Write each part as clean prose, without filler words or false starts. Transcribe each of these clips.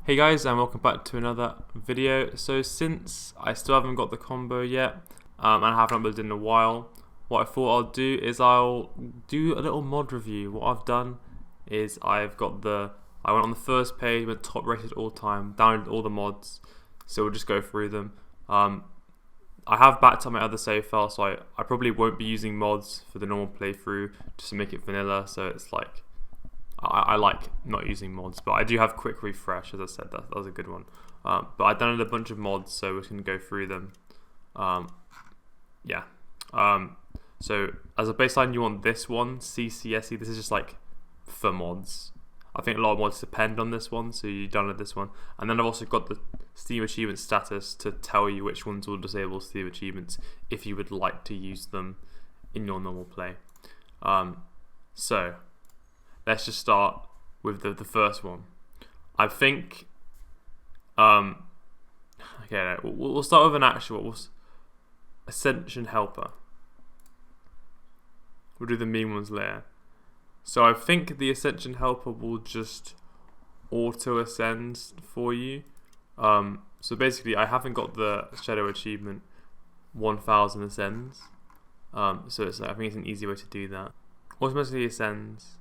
Hey guys, and welcome back to another video. So since I still haven't got the combo yet, and I haven't uploaded in a while, what I thought I'll do is I'll do a little mod review. What I've done is I went on the first page, went top rated all time, downloaded all the mods, so we'll just go through them. I have backed up my other save file, so I probably won't be using mods for the normal playthrough just to make it vanilla, so it's like I like not using mods, but I do have quick refresh. As I said, that was a good one. But I downloaded a bunch of mods, so we can go through them. Yeah. So as a baseline, you want this one, CCSE. This is just like for mods. I think a lot of mods depend on this one, so you download this one. And then I've also got the Steam achievement status to tell you which ones will disable Steam achievements if you would like to use them in your normal play. So let's just start with the first one. I think, okay, no, we'll start with an actual Ascension helper. We'll do the meme ones later. So I think the Ascension helper will just auto ascend for you. So basically, I haven't got the shadow achievement 1000 ascends. So I think it's an easy way to do that. Automatically ascends.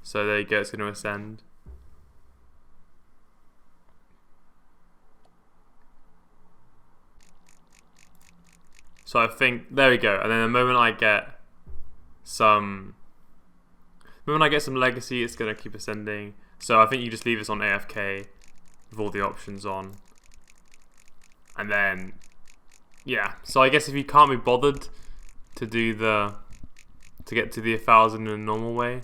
So there you go, it's going to ascend. So I think, there we go. And then the moment I get some legacy, it's going to keep ascending. So I think you just leave this on AFK with all the options on. And then, yeah. So I guess if you can't be bothered to get to the 1000 in a normal way,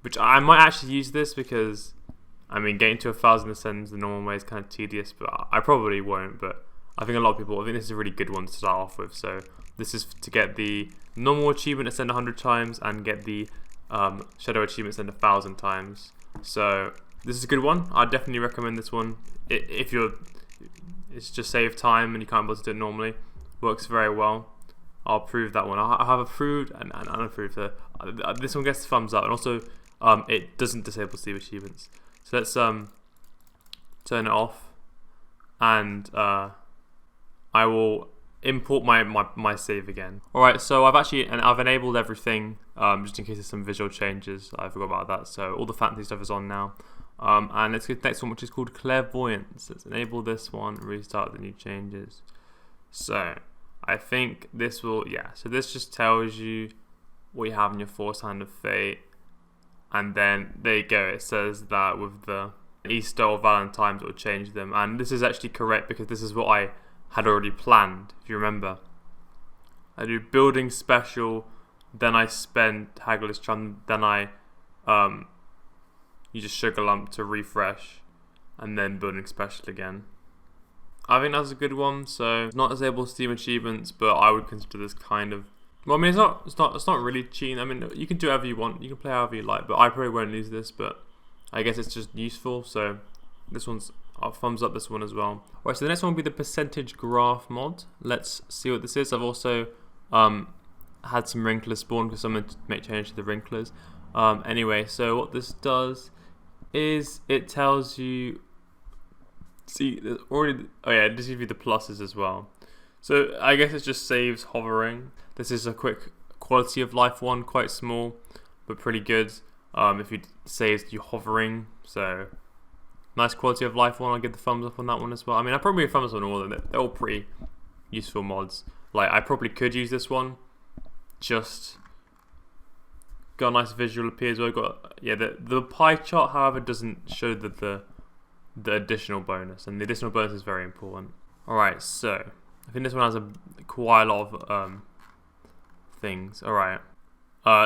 which I might actually use this because, I mean, getting to 1000 ascends the normal way is kind of tedious, but I probably won't. But I think a lot of people, I think this is a really good one to start off with. So this is to get the normal achievement ascend 100 times and get the shadow achievement ascend 1000 times. So this is a good one. I definitely recommend this one. It's just save time and you can't be able to do it normally. Works very well. I'll approve that one. I have approved and unapproved. This one gets a thumbs up, and also it doesn't disable Steam achievements. So let's turn it off, and I will import my save again. Alright, so I've enabled everything just in case there's some visual changes. I forgot about that. So all the fancy stuff is on now. And let's go to the next one, which is called Clairvoyance. Let's enable this one, restart the new changes. So I think this will, so this just tells you what you have in your Force Hand of Fate. And then there you go, it says that with the Easter or Valentine's it will change them. And this is actually correct because this is what I had already planned, if you remember. I do building special, then I spend Haggler's Charm, then I use a Sugar Lump to refresh, and then building special again. I think that's a good one. So not disable Steam achievements, but I would consider this kind of, well, I mean, it's not really cheating. I mean, you can do whatever you want, you can play however you like, but I probably won't use this. But I guess it's just useful. So this one's, I'll thumbs up this one as well. Alright, so the next one will be the percentage graph mod. Let's see what this is. I've also had some wrinklers spawn because someone to make change to the wrinklers. Anyway, so what this does is it tells you. See, there's already. Oh yeah, it just gives you the pluses as well. So I guess it just saves hovering. This is a quick quality of life one, quite small, but pretty good. If you saves you hovering, so nice quality of life one. I'll give the thumbs up on that one as well. I mean, I probably give thumbs up on all of them. They're all pretty useful mods. Like I probably could use this one. Just got a nice visual appear as well. Got the pie chart, however, doesn't show the additional bonus, and the additional bonus is very important. Alright, so I think this one has quite a lot of things. Alright,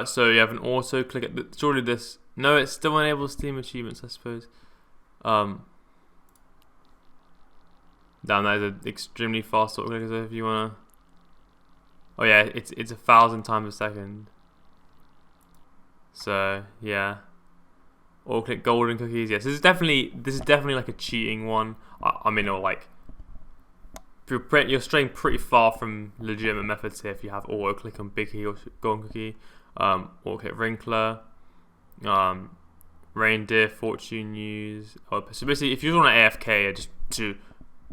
so you have an auto click at surely this, no, it still enables Steam achievements, I suppose. Damn, that is an extremely fast auto click. So if you wanna, oh yeah, it's 1000 times a second. So yeah. Or click golden cookies. Yes, this is definitely like a cheating one. I mean, or like you're straying pretty far from legitimate methods here if you have auto click on big key or golden cookie, auto click wrinkler, Reindeer, fortune news. Oh, so basically, if you just want to AFK, just to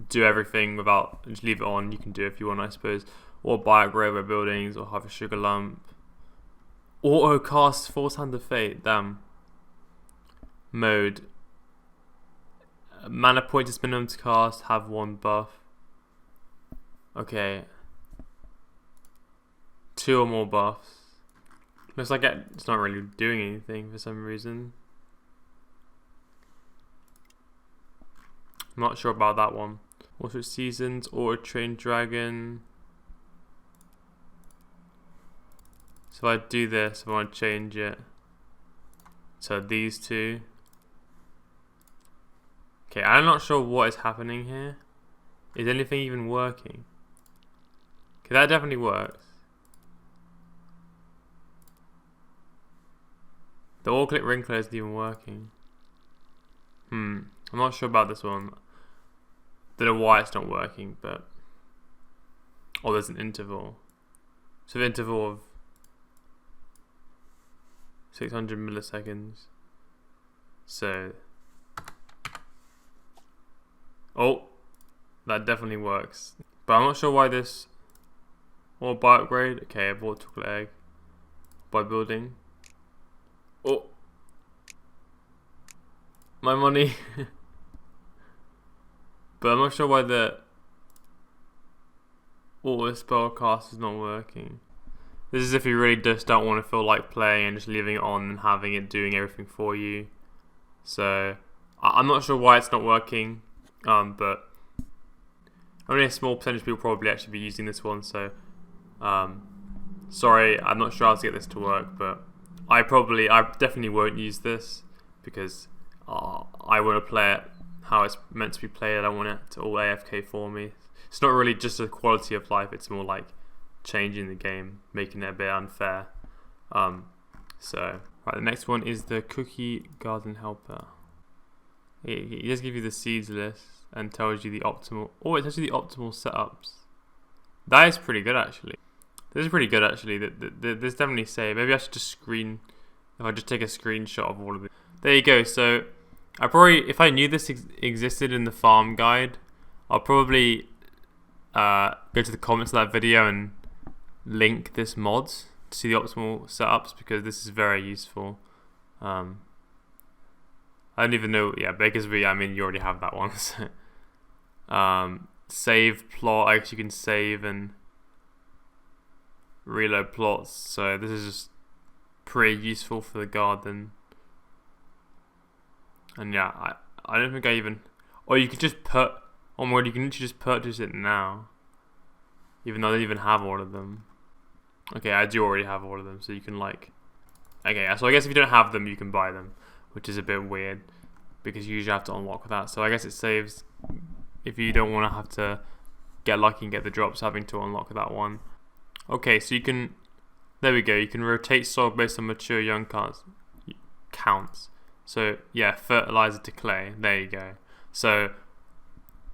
do everything without, just leave it on. You can do it if you want, I suppose. Or buy railway buildings, or have a sugar lump. Auto cast Force Hand of Fate. Damn. Mode. Mana points is minimum to cast. Have 1 buff. Okay. 2 or more buffs. Looks like it's not really doing anything for some reason. I'm not sure about that one. Also seasons, Auto Train Dragon. So if I do this, if I want to change it. So these two. Okay, I'm not sure what is happening here. Is anything even working? Okay, that definitely works. The all-click ring close isn't even working. I'm not sure about this one. Don't know why it's not working, but... Oh, there's an interval. So the interval of 600 milliseconds. So... Oh! That definitely works. But I'm not sure why this... Or buy upgrade. Okay, I bought chocolate egg. Buy building. Oh! My money. But I'm not sure why the auto spell cast is not working. This is if you really just don't want to feel like playing and just leaving it on and having it doing everything for you. So I'm not sure why it's not working, but only a small percentage of people probably actually be using this one. So sorry, I'm not sure how to get this to work, but I definitely won't use this because I want to play it how it's meant to be played. I don't want it to all AFK for me. It's not really just a quality of life, it's more like changing the game, making it a bit unfair. So, right, the next one is the Cookie Garden Helper. He does give you the seeds list and tells you the optimal, it tells you the optimal setups. That is pretty good actually. This is pretty good actually. There's definitely say, maybe I should just if I just take a screenshot of all of it. There you go, so if I knew this existed in the farm guide, I'll probably go to the comments of that video and link this mod to see the optimal setups because this is very useful. I don't even know, Bakersby, I mean you already have that one. So. Save plot, I guess you can save and reload plots, so this is just pretty useful for the garden. And yeah, I don't think I even... Or you could just you can literally just purchase it now. Even though I don't even have all of them. Okay, I do already have all of them, so you can like... Okay, so I guess if you don't have them, you can buy them. Which is a bit weird, because you usually have to unlock that. So I guess it saves if you don't want to have to get lucky and get the drops having to unlock that one. Okay, so you can... There we go, you can rotate soil based on mature young counts. So yeah, fertilizer to clay. There you go. So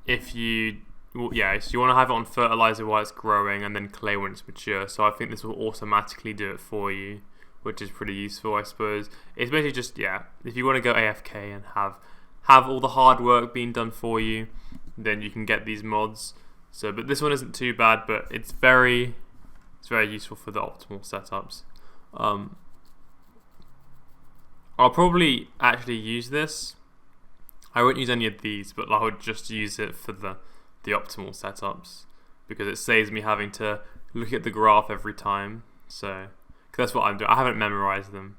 if you so you want to have it on fertilizer while it's growing, and then clay when it's mature. So I think this will automatically do it for you, which is pretty useful, I suppose. It's basically just if you want to go AFK and have all the hard work being done for you, then you can get these mods. So, but this one isn't too bad, but it's very useful for the optimal setups. I'll probably actually use this. I won't use any of these, but I would just use it for the optimal setups because it saves me having to look at the graph every time. So, cause that's what I'm doing. I haven't memorized them.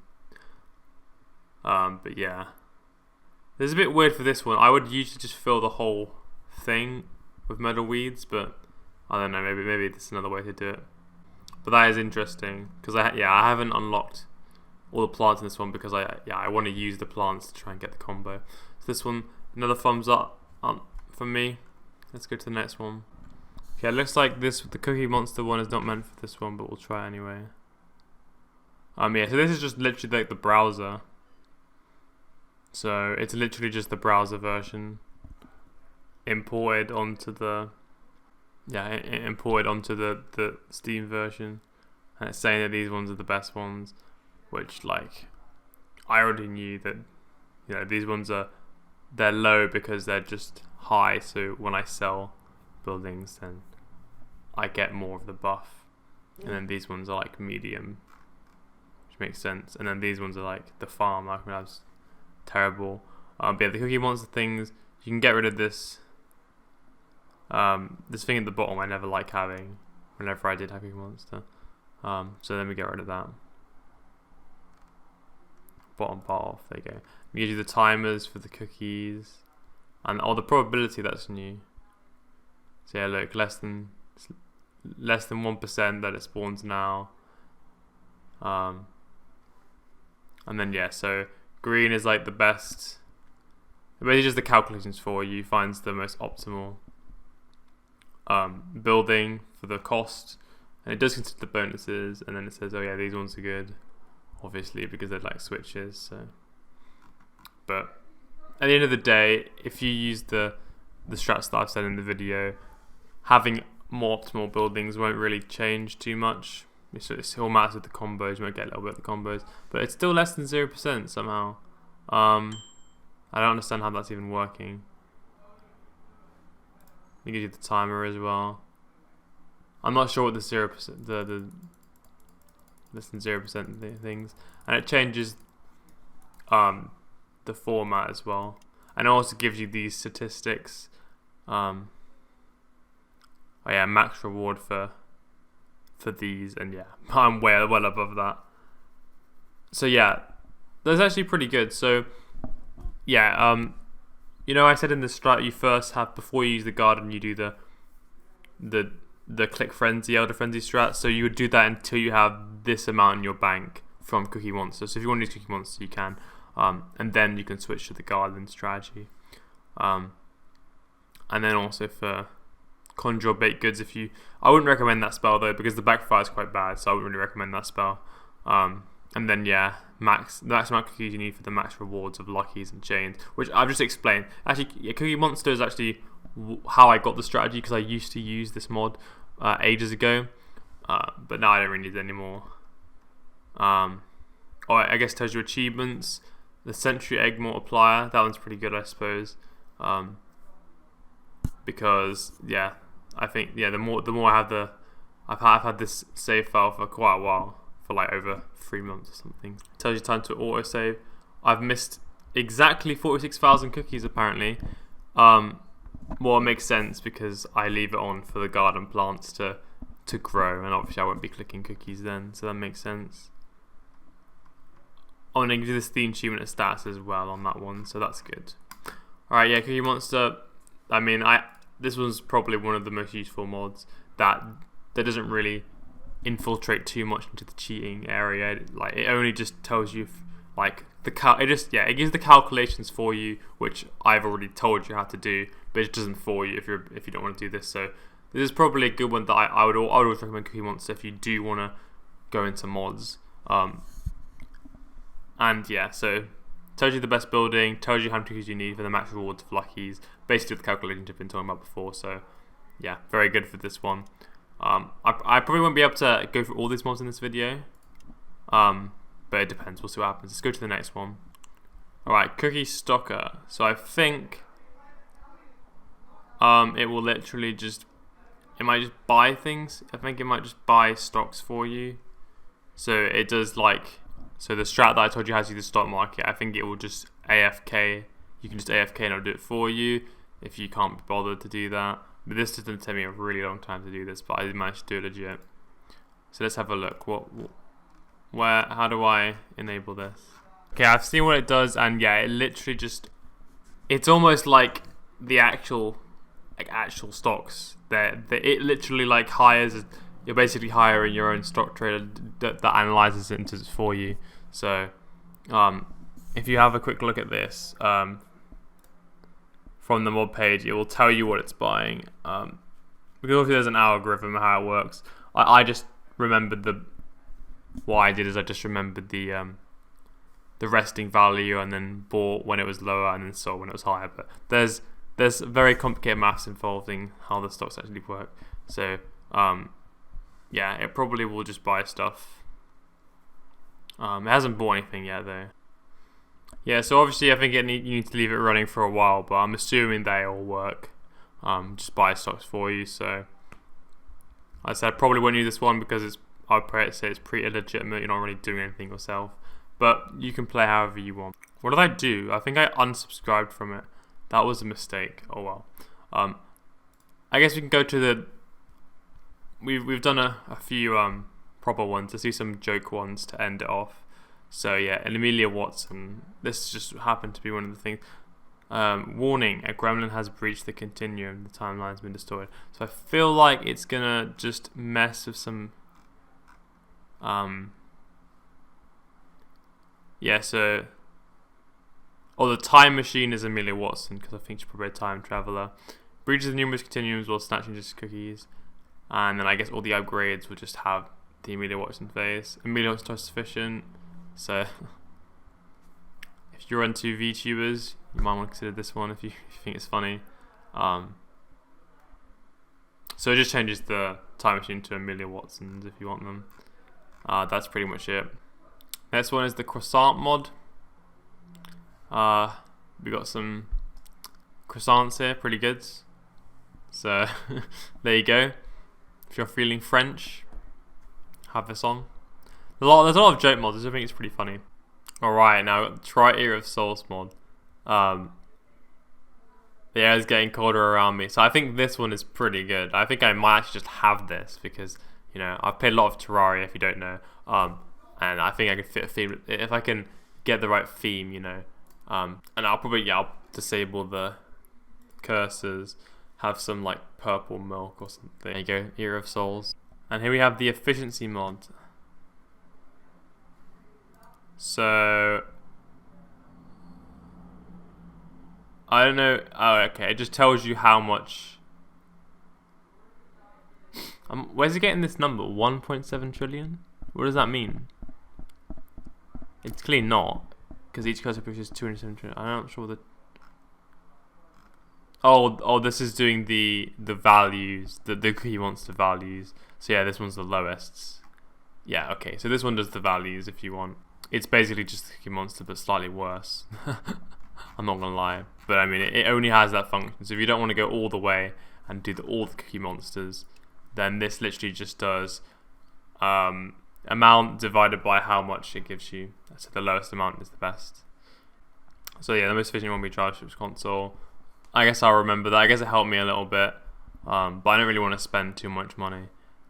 But yeah, this is a bit weird for this one. I would usually just fill the whole thing with metal weeds, but I don't know. Maybe this is another way to do it. But that is interesting because I haven't unlocked all the plants in this one because I want to use the plants to try and get the combo. So this one, another thumbs up from me. Let's go to the next one. Okay, it looks like the Cookie Monster one is not meant for this one, but we'll try anyway. So this is just literally like the browser. So it's literally just the browser version imported onto the Steam version, and it's saying that these ones are the best ones. Which, like, I already knew that You know, these ones they're low because they're just high. So when I sell buildings, then I get more of the buff. And then these ones are like medium, which makes sense. And then these ones are like the farm. I mean, that's terrible. But yeah, the Cookie Monster things, you can get rid of this. This thing at the bottom I never like having whenever I did have Cookie Monster. So then we get rid of that. Bottom part off, there you go. We give you the timers for the cookies. And the probability, that's new. So yeah, look, less than 1% that it spawns now. And then yeah, so green is like the best. Basically just the calculations for you, finds the most optimal building for the cost, and it does consider the bonuses, and then it says, oh yeah, these ones are good, obviously because they're like switches. So, but at the end of the day, if you use the strats that I've said in the video, having more optimal buildings won't really change too much. It still matters with the combos. You might get a little bit of the combos, but it's still less than 0% somehow. I don't understand how that's even working. It gives you the timer as well. I'm not sure what the 0%, the less than 0% things, and it changes the format as well, and it also gives you these statistics. Oh yeah, max reward for these, and yeah, I'm well above that. So yeah, that's actually pretty good. So yeah, you know, I said in the strat you first have, before you use the garden, you do the click frenzy, elder frenzy strat. So you would do that until you have this amount in your bank from Cookie Monster. So if you want to use Cookie Monster, you can, and then you can switch to the garden strategy. And then also for Conjure Baked Goods, I wouldn't recommend that spell though, because the backfire is quite bad, so I wouldn't really recommend that spell. And then yeah, the max amount of cookies you need for the max rewards of luckies and chains, which I've just explained. Actually, yeah, Cookie Monster is actually how I got the strategy, because I used to use this mod ages ago, but now I don't really need it anymore. I guess it tells you achievements. The Century Egg Multiplier, that one's pretty good, I suppose. Because yeah, I think yeah, the more I have I've had this save file for quite a while, for like over 3 months or something. It tells you time to autosave. I've missed exactly 46,000 cookies apparently. Well, it makes sense because I leave it on for the garden plants to grow, and obviously I won't be clicking cookies then, so that makes sense. Oh, and I can do this theme achievement as stats as well on that one, so that's good. Alright, yeah, Cookie Monster, I mean, this was probably one of the most useful mods that doesn't really infiltrate too much into the cheating area. Like, it only just tells you like it gives the calculations for you, which I've already told you how to do, but it doesn't for you if you don't want to do this. So this is probably a good one that I would always recommend Cookie Monster if you do want to go into mods. And yeah, so tells you the best building, tells you how many cookies you need for the max rewards for luckies, basically the calculations I've been talking about before. So yeah, very good for this one. I probably won't be able to go through all these mods in this video, but it depends. We'll see what happens. Let's go to the next one. Alright, Cookie Stocker. So I think it will literally it might just buy things. I think it might just buy stocks for you. So it does so the strat that I told you how to use the stock market, I think it will just AFK. You can just AFK and it'll do it for you if you can't be bothered to do that. But this doesn't take me a really long time to do this, but I managed to do it legit. So let's have a look. How do I enable this? Okay, I've seen what it does, and yeah, it literally it's almost like the actual stocks. It literally hires. You're basically hiring your own stock trader that analyzes it for you. So, if you have a quick look at this, from the mod page, it will tell you what it's buying. Because obviously there's an algorithm of how it works. I just remembered what I did is I just remembered the resting value, and then bought when it was lower and then sold when it was higher. But there's very complicated maths involving how the stocks actually work. So yeah, it probably will just buy stuff. It hasn't bought anything yet though. Yeah, so obviously I think you need to leave it running for a while, but I'm assuming they all work. Just buy stocks for you. So I said I probably won't use this one because I'd probably say it's pretty illegitimate. You're not really doing anything yourself, but you can play however you want. What did I do? I think I unsubscribed from it. That was a mistake. Oh well. I guess we can go to the. We've done a few proper ones. Let's do some joke ones to end it off. So yeah, and Amelia Watson. This just happened to be one of the things. Warning: a gremlin has breached the continuum. The timeline's been distorted. So I feel like it's gonna just mess with some. Yeah. So. Oh, the time machine is Amelia Watson because I think she's probably a time traveler. Breaches the numerous continuums while snatching just cookies. And then I guess all the upgrades will just have the Amelia Watson face. Amelia Watson is sufficient. So if you're into VTubers, you might want to consider this one if you think it's funny. So it just changes the time machine to Amelia Watsons if you want them. That's pretty much it. Next one is the croissant mod. We got some croissants here, pretty good. So there you go. If you're feeling French, have this on. There's a lot of joke mods. I think it's pretty funny. Alright, now try Ear of Souls mod. The air is getting colder around me. So I think this one is pretty good. I think I might actually just have this because, you know, I've played a lot of Terraria if you don't know. And I think I could fit a theme if I can get the right theme, you know. And I'll probably, I'll disable the cursors, have some like purple milk or something. There you go, Ear of Souls. And here we have the efficiency mod. So I don't know. Oh, okay. It just tells you how much. Where's it getting this number? 1.7 trillion? What does that mean? It's clearly not. Because each cursor pushes 207 trillion. I'm not sure the. Oh, this is doing the values, the Cookie Monster values. So yeah, this one's the lowest. Yeah, okay. So this one does the values if you want. It's basically just the Cookie Monster, but slightly worse. I'm not gonna lie, but I mean, it only has that function. So if you don't want to go all the way and do all the Cookie Monsters, then this literally just does amount divided by how much it gives you. So the lowest amount is the best. So yeah, the most efficient one we JavaScript console. I guess I'll remember that. I guess it helped me a little bit, but I don't really want to spend too much money.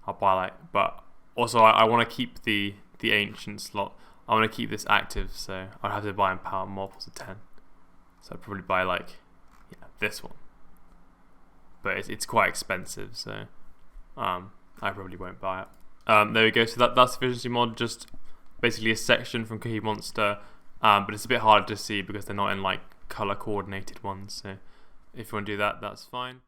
I'll buy but also I want to keep the ancient slot. I want to keep this active, so I'd have to buy in power multiples of 10. So I'd probably buy this one, but it's quite expensive, so I probably won't buy it. There we go. So that's efficiency mod, just basically a section from Cookie Monster, but it's a bit harder to see because they're not in like color coordinated ones. So if you want to do that, that's fine.